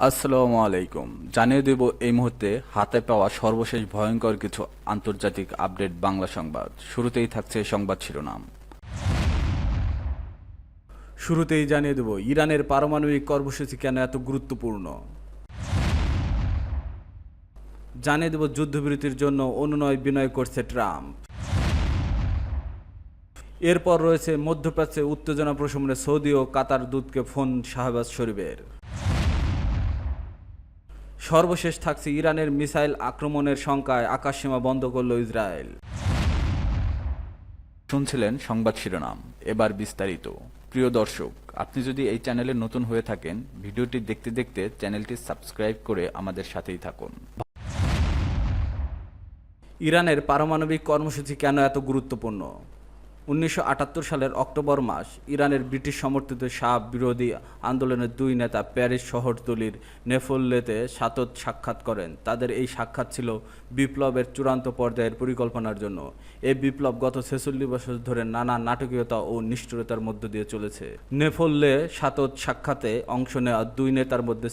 আসসালামু আলাইকুম। জানিয়ে দেব এই মুহূর্তে হাতে পাওয়া সর্বশেষ ভয়ঙ্কর কিছু আন্তর্জাতিক আপডেট বাংলা সংবাদ। শুরুতেই থাকছে সংবাদ শিরোনাম। শুরুতেই জানিয়ে দেব ইরানের পারমাণবিক কর্মসূচি কেন এত গুরুত্বপূর্ণ। জানিয়ে দেব যুদ্ধবিরতির জন্য অনুনয় বিনয় করছে ট্রাম্প। এরপর রয়েছে মধ্যপ্রাচ্যে উত্তেজনা প্রশমনে সৌদি ও কাতার দূতকে ফোন শাহবাজ শরীফের। সর্বশেষ থাকছে ইরানের মিসাইল আক্রমণের শঙ্কায় আকাশসীমা বন্ধ করল ইসরায়েল। শুনছিলেন সংবাদ শিরোনাম, এবার বিস্তারিত। প্রিয় দর্শক, আপনি যদি এই চ্যানেলে নতুন হয়ে থাকেন, ভিডিওটি দেখতে দেখতে চ্যানেলটি সাবস্ক্রাইব করে আমাদের সাথেই থাকুন। ইরানের পারমাণবিক কর্মসূচি কেন এত গুরুত্বপূর্ণ? 1978 সালের অক্টোবর মাস ইরানের ব্রিটিশ সমর্থিত শাহ বিরোধী আন্দোলনের দুই নেতা প্যারিস শহরতলির নেফল্লেতে সাক্ষাৎ করেন। তাদের এই সাক্ষাৎ ছিল বিপ্লবের চূড়ান্ত পর্যায়ের পরিকল্পনার জন্য। এই বিপ্লব গত 46 বছর ধরে নানা নাটকীয়তা ও নিষ্ঠুরতার মধ্য দিয়ে চলেছে। নেফল্লে সাক্ষাতে অংশ নেওয়া দুই নেতার মধ্যে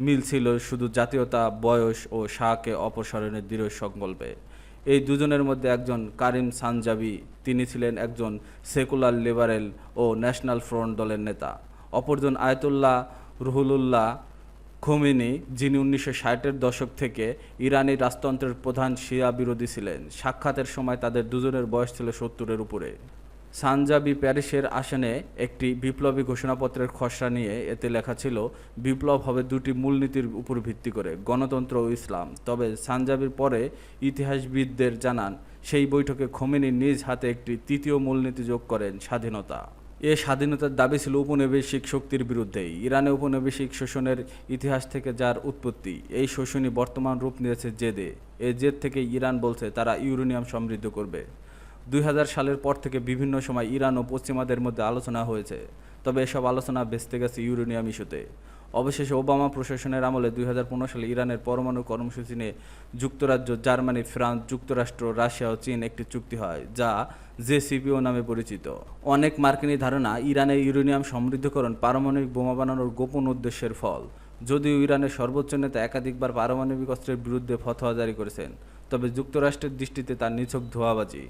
মিল ছিল শুধু জাতীয়তা, বয়স ও শাহকে অপসারণের দৃঢ় সংকল্পে। এই দুজনের মধ্যে একজন কারিম সানজাবি, তিনি ছিলেন একজন সেকুলার লিবারেল ও ন্যাশনাল ফ্রন্ট দলের নেতা। অপরজন আয়াতুল্লাহ রুহুল্লাহ খোমেনি, যিনি 1960-এর দশক থেকে ইরানি রাজতন্ত্রের প্রধান শিয়া বিরোধী ছিলেন। সাক্ষাতের সময় তাদের দুজনের বয়স ছিল 70-এর উপরে। সানজাবি প্যারিসের আসনে একটি বিপ্লবী ঘোষণাপত্রের খসড়া নিয়ে এতে লেখা ছিল, বিপ্লব হবে দুটি মূলনীতির উপর ভিত্তি করে, গণতন্ত্র ও ইসলাম। তবে সানজাবির পরে ইতিহাসবিদদের জানান, সেই বৈঠকে খোমেনি নিজ হাতে একটি তৃতীয় মূলনীতি যোগ করেন, স্বাধীনতা। এ স্বাধীনতার দাবি ছিল উপনিবেশিক শক্তির বিরুদ্ধেই। ইরানে উপনিবেশিক শোষণের ইতিহাস থেকে যার উৎপত্তি, এই শোষণই বর্তমান রূপ নিয়েছে জেদে। এই জেদ থেকে ইরান বলছে তারা ইউরেনিয়াম সমৃদ্ধ করবে। 2000 সালের পর থেকে বিভিন্ন সময় ইরান ও পশ্চিমাদের মধ্যে আলোচনা হয়েছে, তবে এসব আলোচনা ভেস্তে গেছে ইউরেনিয়াম ইস্যুতে। অবশেষে ওবামা প্রশাসনের আমলে 2015 সালে ইরানের পরমাণু কর্মসূচি নিয়ে যুক্তরাজ্য, জার্মানি, ফ্রান্স, যুক্তরাষ্ট্র, রাশিয়া ও চীন একটি চুক্তি হয়, যা জেসিপিও নামে পরিচিত। অনেক মার্কিনী ধারণা, ইরানের ইউরেনিয়াম সমৃদ্ধকরণ পারমাণবিক বোমা বানানোর গোপন উদ্দেশ্যের ফল। যদিও ইরানের সর্বোচ্চ নেতা একাধিকবার পারমাণবিক অস্ত্রের বিরুদ্ধে ফতোয়া জারি করেছেন, তবে যুক্তরাষ্ট্রের দৃষ্টিতে তার নিছক ধোঁয়াবাজি।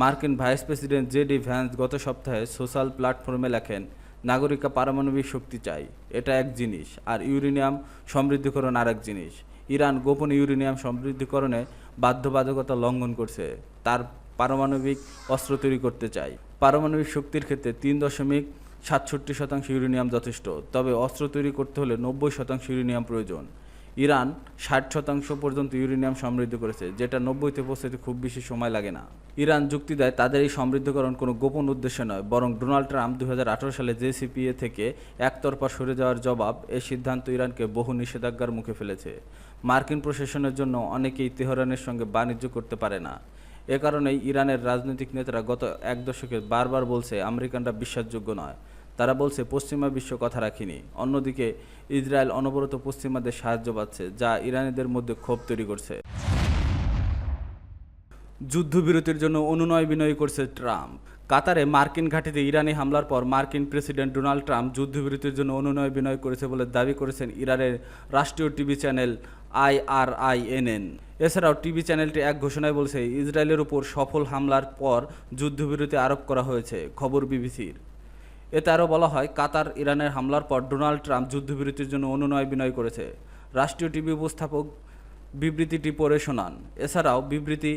মার্কিন ভাইস প্রেসিডেন্ট জেডি ভ্যান্স গত সপ্তাহে সোশ্যাল প্ল্যাটফর্মে লেখেন, নাগরিকরা পারমাণবিক শক্তি চাই, এটা এক জিনিস, আর ইউরেনিয়াম সমৃদ্ধকরণ আরেক জিনিস। ইরান গোপন ইউরেনিয়াম সমৃদ্ধকরণে বাধ্যবাধকতা লঙ্ঘন করছে, তার পারমাণবিক অস্ত্র তৈরি করতে চায়। পারমাণবিক শক্তির ক্ষেত্রে 3.67% ইউরেনিয়াম যথেষ্ট, তবে অস্ত্র তৈরি করতে হলে 90% ইউরেনিয়াম প্রয়োজন। ইরান 60% পর্যন্ত ইউরেনিয়াম সমৃদ্ধ করেছে, যেটা 90-তে পৌঁছাতে খুব বেশি সময় লাগে না। ইরান যুক্তি দেয়, তাদের এই সমৃদ্ধকরণ কোনো গোপন উদ্দেশ্য নয়, বরং ডোনাল্ড ট্রাম্প 2018 সালে জেসিপিএ থেকে একতরফা সরে যাওয়ার জবাব। এই সিদ্ধান্ত ইরানকে বহু নিষেধাজ্ঞার মুখে ফেলেছে। মার্কিন প্রশাসনের জন্য অনেকেই তেহরানের সঙ্গে বাণিজ্য করতে পারে না। এ কারণেই ইরানের রাজনৈতিক নেতারা গত এক দশকে বারবার বলছে আমেরিকানরা বিশ্বাসযোগ্য নয়। তারা বলছে পশ্চিমা বিশ্ব কথা রাখেনি। অন্যদিকে ইসরায়েল অনবরত পশ্চিমাদের সাহায্য পাচ্ছে, যা ইরানিদের মধ্যে ক্ষোভ তৈরি করছে। যুদ্ধবিরতির জন্য অনুনয় বিনয় করছে ট্রাম্প। কাতারে মার্কিন ঘাঁটিতে ইরানি হামলার পর মার্কিন প্রেসিডেন্ট ডোনাল্ড ট্রাম্প যুদ্ধবিরতির জন্য অনুনয় বিনয় করেছে বলে দাবি করেছেন ইরানের রাষ্ট্রীয় টিভি চ্যানেল IRINN। এছাড়াও টিভি চ্যানেলটি এক ঘোষণায় বলছে, ইসরায়েলের উপর সফল হামলার পর যুদ্ধবিরতি আরোপ করা হয়েছে। খবর বিবিসির। এতে আরও বলা হয়, কাতার ইরানের হামলার পর ডোনাল্ড ট্রাম্প যুদ্ধবিরতির জন্য অনুনয় বিনয় করেছে। রাষ্ট্রীয় টিভি উপস্থাপক বিবৃতিটি পড়ে শোনান। এছাড়াও বিবৃতি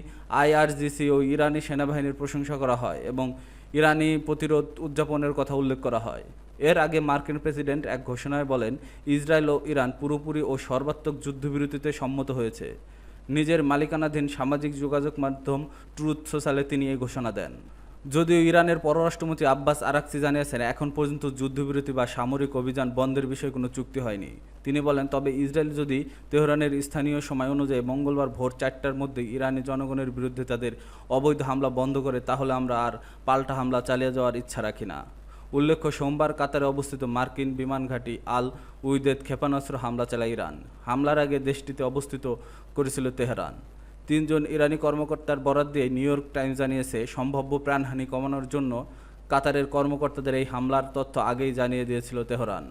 IRGC ও ইরানি সেনাবাহিনীর প্রশংসা করা হয় এবং ইরানি প্রতিরোধ উদযাপনের কথা উল্লেখ করা হয়। এর আগে মার্কিন প্রেসিডেন্ট এক ঘোষণায় বলেন, ইসরায়েল ও ইরান পুরোপুরি ও সর্বাত্মক যুদ্ধবিরতিতে সম্মত হয়েছে। নিজের মালিকানাধীন সামাজিক যোগাযোগ মাধ্যম ট্রুথ সোশ্যালে তিনি এই ঘোষণা দেন। যদিও ইরানের পররাষ্ট্রমন্ত্রী আব্বাস আরাকচি জানিয়েছেন, এখন পর্যন্ত যুদ্ধবিরতি বা সামরিক অভিযান বন্ধের বিষয়ে কোনো চুক্তি হয়নি। তিনি বলেন, তবে ইসরায়েল যদি তেহরানের স্থানীয় সময় অনুযায়ী মঙ্গলবার ভোর 4টার মধ্যে ইরানি জনগণের বিরুদ্ধে তাদের অবৈধ হামলা বন্ধ করে, তাহলে আমরা আর পাল্টা হামলা চালিয়ে যাওয়ার ইচ্ছা রাখি না। উল্লেখ্য, সোমবার কাতারে অবস্থিত মার্কিন বিমান ঘাঁটি আল উইদেদ ক্ষেপণাস্ত্র হামলা চালায় ইরান। হামলার আগে দেশটিতে অবস্থিত করেছিল তেহরান। 3 জন ইরানি কর্মকর্তার বরাত দিয়ে নিউ ইয়র্ক টাইমস জানিয়েছে, সম্ভাব্য প্রাণহানি কমানোর জন্য কাতারের কর্মকর্তাদের এই হামলার তথ্য আগেই জানিয়ে দিয়েছিল তেহরান।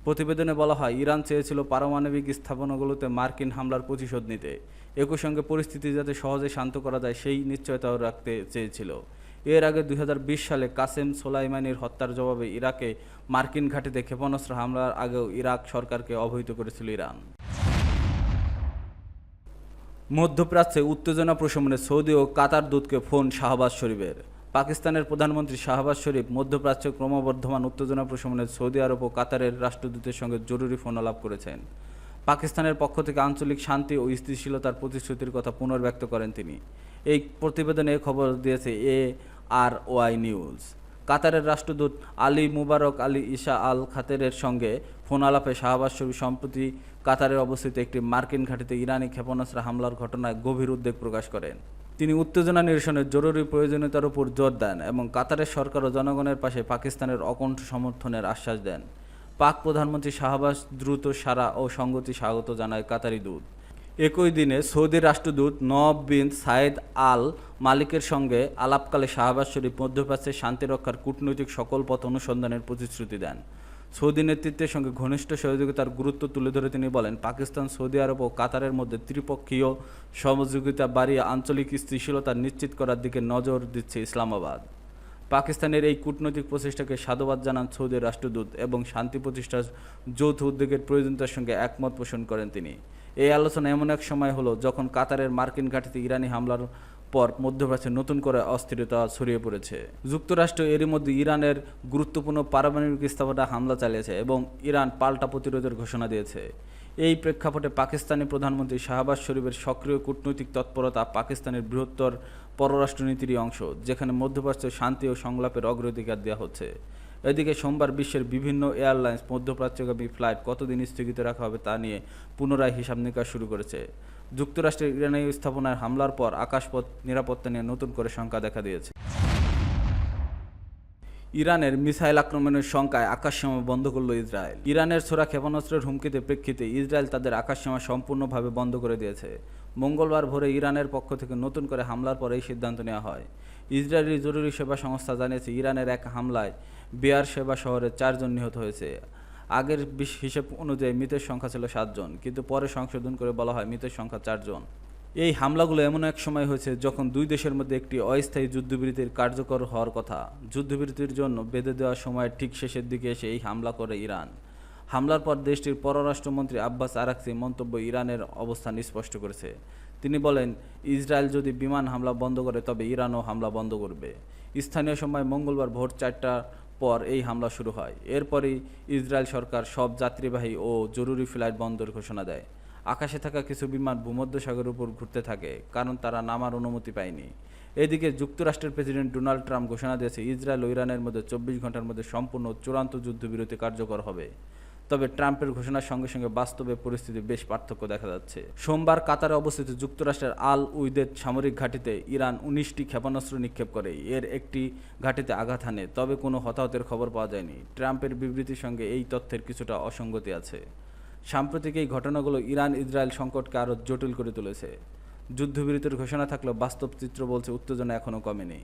প্রতিবেদনে বলা হয়, ইরান চেয়েছিল পারমাণবিক স্থাপনাগুলোতে মার্কিন হামলার প্রতিশোধ নিতে। একই সঙ্গে পরিস্থিতি যাতে সহজে শান্ত করা যায় সেই নিশ্চয়তাও রাখতে চেয়েছিল। এর আগে 2020 সালে কাসেম সোলাইমানির হত্যার জবাবে ইরাকে মার্কিন ঘাঁটিতে ক্ষেপণাস্ত্র হামলার আগেও ইরাক সরকারকে অবহিত করেছিল ইরান। মধ্যপ্রাচ্যে উত্তেজনা প্রশমনে সৌদি ও কাতার দূতকে ফোন শাহবাজ শরীফের। পাকিস্তানের প্রধানমন্ত্রী শাহবাজ শরীফ মধ্যপ্রাচ্যে ক্রমবর্ধমান উত্তেজনা প্রশমনে সৌদি আরব ও কাতারের রাষ্ট্রদূতের সঙ্গে জরুরি ফোনালাপ করেছেন। পাকিস্তানের পক্ষ থেকে আঞ্চলিক শান্তি ও স্থিতিশীলতার প্রতিশ্রুতির কথা পুনর্ব্যক্ত করেন তিনি। এই প্রতিবেদনে খবর দিয়েছে ARY নিউজ। কাতারের রাষ্ট্রদূত আলী মুবারক আলী ঈসা আল খাতেরের সঙ্গে ফোন আলাপে শাহবাজ শরীফ সম্প্রতি কাতারে অবস্থিত একটি মার্কিন ঘাঁটিতে ইরানি ক্ষেপণাস্ত্র হামলার ঘটনায় গভীর উদ্বেগ প্রকাশ করেন। তিনি উত্তেজনা নিরসনের জরুরি প্রয়োজনীয়তার উপর জোর দেন এবং কাতারের সরকার ও জনগণের পাশে পাকিস্তানের অকণ্ঠ সমর্থনের আশ্বাস দেন। পাক প্রধানমন্ত্রী শাহবাজ দ্রুত সাড়া ও সংগতি স্বাগত জানায় কাতারি দূত। একই দিনে সৌদি রাষ্ট্রদূত নওয়াব বিন সায়েদ আল মালিকের সঙ্গে আলাপকালে শাহবাজ শরীফ মধ্যপ্রাচ্যের শান্তি রক্ষার কূটনৈতিক সকল পথ অনুসন্ধানের প্রতিশ্রুতি দেন। সৌদি নেতৃত্বের সঙ্গে ঘনিষ্ঠ সহযোগিতার গুরুত্ব তুলে ধরে তিনি বলেন, পাকিস্তান, সৌদি আরব ও কাতারের মধ্যে ত্রিপক্ষীয় সহযোগিতা বাড়িয়ে আঞ্চলিক স্থিতিশীলতা নিশ্চিত করার দিকে নজর দিচ্ছে ইসলামাবাদ। পাকিস্তানের এই কূটনৈতিক প্রচেষ্টাকে সাধুবাদ জানান সৌদি রাষ্ট্রদূত এবং শান্তি প্রতিষ্ঠার যৌথ উদ্যোগের প্রয়োজনীয়তার সঙ্গে একমত পোষণ করেন তিনি। এই আলোচনা এমন এক সময় হলো যখন কাতারের মার্কিন ঘাঁটিতে ইরানি হামলার পর মধ্যপ্রাচ্যে নতুন করে অস্থিরতা ছড়িয়ে পড়েছে। যুক্তরাষ্ট্র এরই মধ্যে ইরানের গুরুত্বপূর্ণ পারমাণবিক স্থাপনায় হামলা চালিয়েছে এবং ইরান পাল্টা প্রতিরোধের ঘোষণা দিয়েছে। এই প্রেক্ষাপটে পাকিস্তানি প্রধানমন্ত্রী শাহবাজ শরীফের সক্রিয় কূটনৈতিক তৎপরতা পাকিস্তানের বৃহত্তর পররাষ্ট্রনীতিরই অংশ, যেখানে মধ্যপ্রাচ্যে শান্তি ও সংলাপের অগ্রাধিকার দেওয়া হচ্ছে। এদিকে সোমবার বিশ্বের বিভিন্ন এয়ারলাইন্স মধ্যপ্রাচ্যগামী ফ্লাইট কতদিন স্থগিত রাখা হবে তা নিয়ে পুনরায় হিসাব নিকাশ শুরু করেছে। যুক্তরাষ্ট্রের ইরানি স্থাপনায় হামলার পর আকাশপথ নিরাপত্তা নিয়ে নতুন করে শঙ্কা দেখা দিয়েছে। ইরানের মিসাইল আক্রমণের শঙ্কায় আকাশসীমা বন্ধ করল ইসরায়েল। ইরানের ছোড়া ক্ষেপণাস্ত্রের হুমকিতে প্রেক্ষিতে ইসরায়েল তাদের আকাশসীমা সম্পূর্ণভাবে বন্ধ করে দিয়েছে। মঙ্গলবার ভোরে ইরানের পক্ষ থেকে নতুন করে হামলার পর এই সিদ্ধান্ত নেওয়া হয়। ইসরায়েলি জরুরি সেবা সংস্থা জানিয়েছে, ইরানের এক হামলায় বেয়ার সেবা শহরে 4 জন নিহত হয়েছে। আগের হিসেব অনুযায়ী মৃতের সংখ্যা ছিল 7 জন, কিন্তু পরে সংশোধন করে বলা হয় মৃতের সংখ্যা 4 জন। এই হামলাগুলো এমন এক সময় হয়েছে যখন দুই দেশের মধ্যে একটি অস্থায়ী যুদ্ধবিরতির কার্যকর হওয়ার কথা। যুদ্ধবিরতির জন্য বেঁধে দেওয়া সময়ের ঠিক শেষের দিকে এসে এই হামলা করে ইরান। হামলার পর দেশটির পররাষ্ট্রমন্ত্রী আব্বাস আরাকচি মন্তব্য ইরানের অবস্থান স্পষ্ট করেছে। তিনি বলেন, ইসরায়েল যদি বিমান হামলা বন্ধ করে তবে ইরানও হামলা বন্ধ করবে। স্থানীয় সময় মঙ্গলবার ভোর 4টার পর এই হামলা শুরু হয়। এরপরই ইসরায়েল সরকার সব যাত্রীবাহী ও জরুরি ফ্লাইট বন্ধের ঘোষণা দেয়। আকাশে থাকা কিছু বিমান ভূমধ্যসাগরের উপর ঘুরতে থাকে, কারণ তারা নামার অনুমতি পায়নি। এদিকে যুক্তরাষ্ট্রের প্রেসিডেন্ট ডোনাল্ড ট্রাম্প ঘোষণা দিয়েছে, ইসরায়েল ও ইরানের মধ্যে 24 ঘন্টার মধ্যে সম্পূর্ণ চূড়ান্ত যুদ্ধবিরতি কার্যকর হবে। তবে ট্রাম্পের ঘোষণার সঙ্গে সঙ্গে বাস্তবে পরিস্থিতি বেশ পার্থক্য দেখা যাচ্ছে। সোমবার কাতারে অবস্থিত যুক্তরাষ্ট্রের আল উইদের সামরিক ঘাঁটিতে ইরান 19টি ক্ষেপণাস্ত্র নিক্ষেপ করে। এর একটি ঘাঁটিতে আঘাত হানে, তবে কোনো হতাহতের খবর পাওয়া যায়নি। ট্রাম্পের বিবৃতির সঙ্গে এই তথ্যের কিছুটা অসঙ্গতি আছে। সাম্প্রতিক এই ঘটনাগুলো ইরান ইসরায়েল সংকটকে আরও জটিল করে তুলেছে। যুদ্ধবিরতির ঘোষণা থাকলেও বাস্তব চিত্র বলছে উত্তেজনা এখনও কমেনি।